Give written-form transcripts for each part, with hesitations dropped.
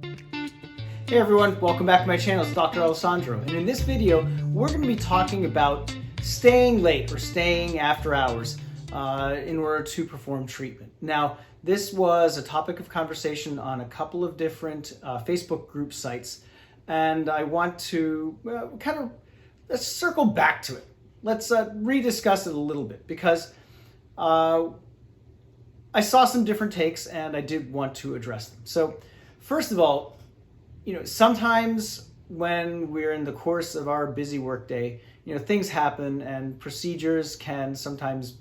Hey everyone, welcome back to my channel. It's Dr. Alessandro, and in this video we're going to be talking about staying late or staying after hours in order to perform treatment. Now, this was a topic of conversation on a couple of different Facebook group sites, and I want to let's circle back to it. Let's rediscuss it a little bit because I saw some different takes and I did want to address them. So, first of all, sometimes when we're in the course of our busy workday, things happen and procedures can sometimes,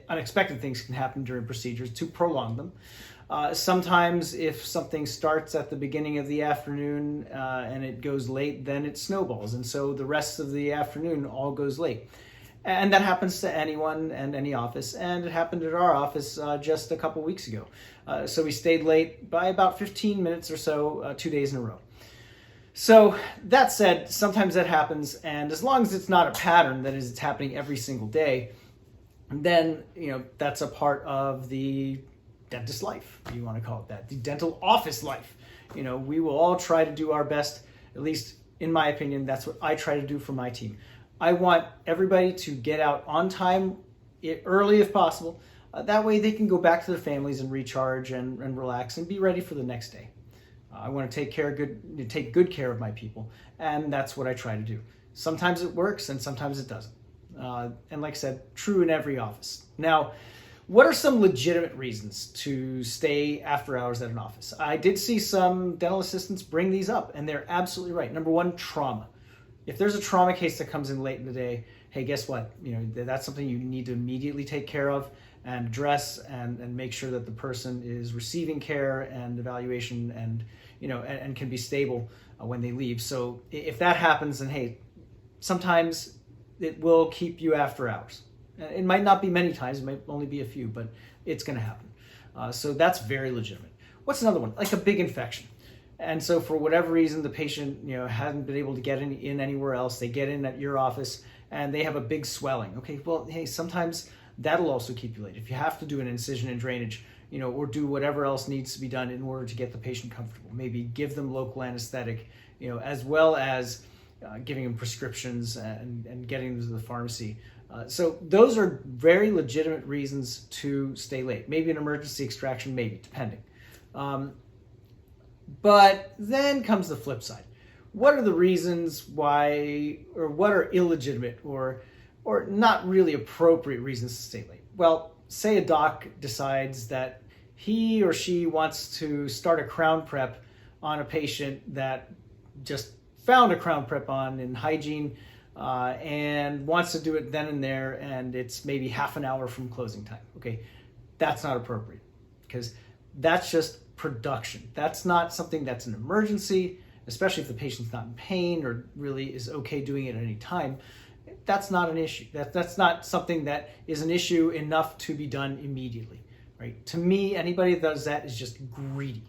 unexpected things can happen during procedures to prolong them. Sometimes if something starts at the beginning of the afternoon and it goes late, then it snowballs. And so the rest of the afternoon all goes late. And that happens to anyone and any office. And it happened at our office just a couple weeks ago. So we stayed late by about 15 minutes or so, 2 days in a row. So that said, sometimes that happens. And as long as it's not a pattern, that is, it's happening every single day, then, that's a part of the dentist life, if you want to call it that, the dental office life. We will all try to do our best, at least in my opinion, that's what I try to do for my team. I want everybody to get out on time, early if possible. That way they can go back to their families and recharge and relax and be ready for the next day. I want to take good care of my people, and that's what I try to do. Sometimes it works and sometimes it doesn't. And like I said, true in every office. Now, what are some legitimate reasons to stay after hours at an office? I did see some dental assistants bring these up, and they're absolutely right. Number one, trauma. If there's a trauma case that comes in late in the day, hey, guess what? That's something you need to immediately take care of and address and make sure that the person is receiving care and evaluation and can be stable when they leave. So if that happens, then hey, sometimes it will keep you after hours. It might not be many times, it might only be a few, but it's going to happen. So that's very legitimate. What's another one? Like a big infection. And so for whatever reason, the patient, hasn't been able to get in anywhere else. They get in at your office and they have a big swelling. Okay, well, hey, sometimes that'll also keep you late. If you have to do an incision and drainage, or do whatever else needs to be done in order to get the patient comfortable. Maybe give them local anesthetic, as well as giving them prescriptions and getting them to the pharmacy. So those are very legitimate reasons to stay late. Maybe an emergency extraction, maybe, depending. But then comes the flip side. What are the reasons why, or what are illegitimate or not really appropriate reasons to stay late? Well, say a doc decides that he or she wants to start a crown prep on a patient that just found a crown prep on in hygiene and wants to do it then and there, and it's maybe half an hour from closing time. Okay, that's not appropriate because that's just production. That's not something that's an emergency, especially if the patient's not in pain or really is okay doing it at any time. That's not an issue. That's not something that is an issue enough to be done immediately, right? To me, anybody that does that is just greedy.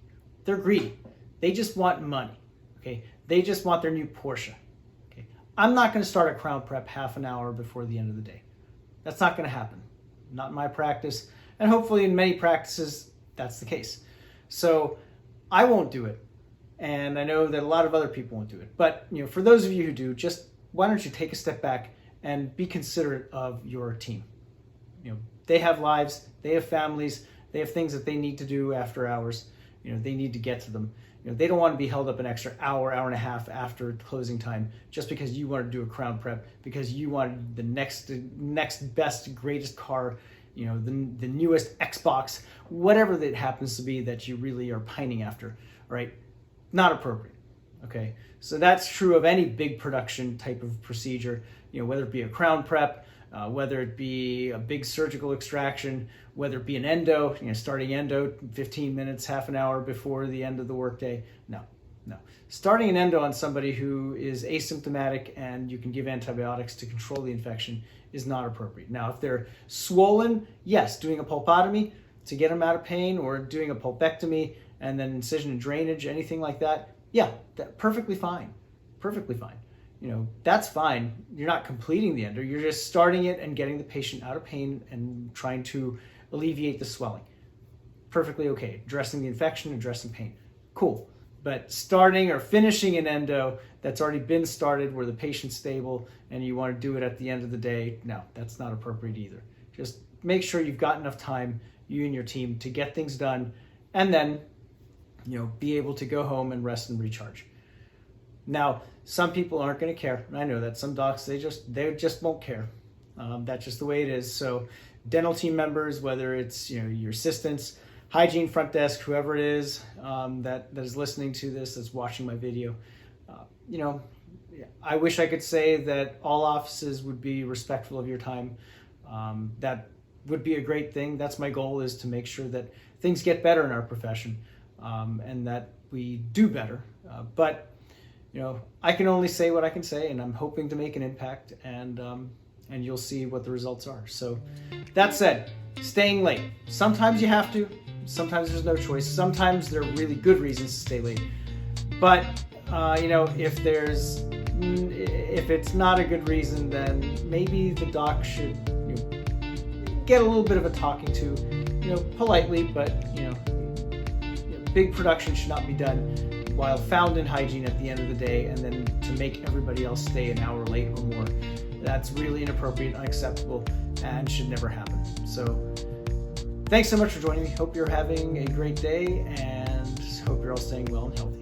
They're greedy. They just want money, okay? They just want their new Porsche, okay? I'm not going to start a crown prep half an hour before the end of the day. That's not going to happen. Not in my practice, and hopefully in many practices, that's the case. So I won't do it, and I know that a lot of other people won't do it. But for those of you who do, just why don't you take a step back and be considerate of your team? They have lives, they have families, they have things that they need to do after hours. They need to get to them. They don't want to be held up an extra hour and a half after closing time just because you wanted to do a crown prep, because you wanted the next best, greatest car, the newest Xbox, whatever that happens to be that you really are pining after, right? Not appropriate, okay? So that's true of any big production type of procedure, whether it be a crown prep, whether it be a big surgical extraction, whether it be an endo, starting endo 15 minutes, half an hour before the end of the workday. No. Starting an endo on somebody who is asymptomatic and you can give antibiotics to control the infection is not appropriate. Now, if they're swollen, yes, doing a pulpotomy to get them out of pain, or doing a pulpectomy and then incision and drainage, anything like that, yeah, perfectly fine. That's fine. You're not completing the endo. You're just starting it and getting the patient out of pain and trying to alleviate the swelling. Perfectly okay. Addressing the infection, addressing pain. cool. But starting or finishing an endo that's already been started where the patient's stable and you want to do it at the end of the day, no, that's not appropriate either. Just make sure you've got enough time, you and your team, to get things done and then, be able to go home and rest and recharge. Now, some people aren't going to care. I know that some docs, they just won't care. That's just the way it is. So dental team members, whether it's your assistants, hygiene front desk, whoever it is that is listening to this, that's watching my video, I wish I could say that all offices would be respectful of your time. That would be a great thing. That's my goal, is to make sure that things get better in our profession and that we do better. But I can only say what I can say, and I'm hoping to make an impact, and you'll see what the results are. So that said, staying late. Sometimes you have to. Sometimes there's no choice. Sometimes there are really good reasons to stay late. But if it's not a good reason, then maybe the doc should get a little bit of a talking to, politely, but big production should not be done while found in hygiene at the end of the day, and then to make everybody else stay an hour late or more. That's really inappropriate, unacceptable, and should never happen. So thanks so much for joining me. Hope you're having a great day, and hope you're all staying well and healthy.